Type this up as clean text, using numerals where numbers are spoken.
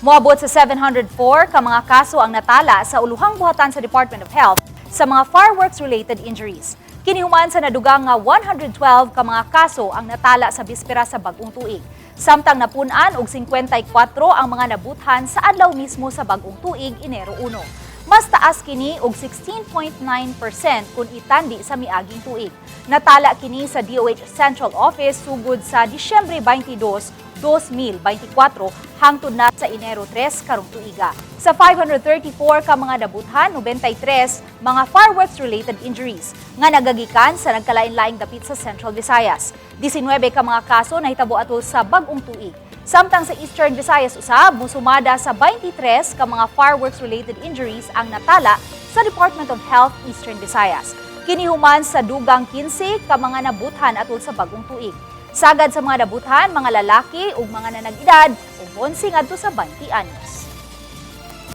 Moabut sa 704 ka mga kaso ang natala sa ulohang buhatan sa Department of Health sa mga fireworks-related injuries. Kinihuman sa nadugang nga 112 ka mga kaso ang natala sa bispera sa bag-ong tuig. Samtang napunan og 54 ang mga nabuthan sa adlaw mismo sa bag-ong tuig, Enero 1. Mas taas kini og 16.9% kung itandi sa miaging tuig. Natala kini sa DOH Central Office sugod sa Disyembre 22, 2024 hangtod na sa Enero 3 karong tuiga. Sa 534 ka mga nabuthan, 93 mga fireworks-related injuries nga nagagikan sa nagkalain-laing dapit sa Central Visayas. 19 ka mga kaso nahitabo atol sa bag-ong tuig. Samtang sa Eastern Visayas usab, Mosumada sa 23 ka mga fireworks-related injuries ang natala sa Department of Health Eastern Visayas. Kinihuman sa dugang 15 ka mga nabuthan atol sa bag-ong tuig. Sagad sa mga nabuthan, mga lalaki ug mga nanag-edad ug 11 ngadto sa 20 anyos.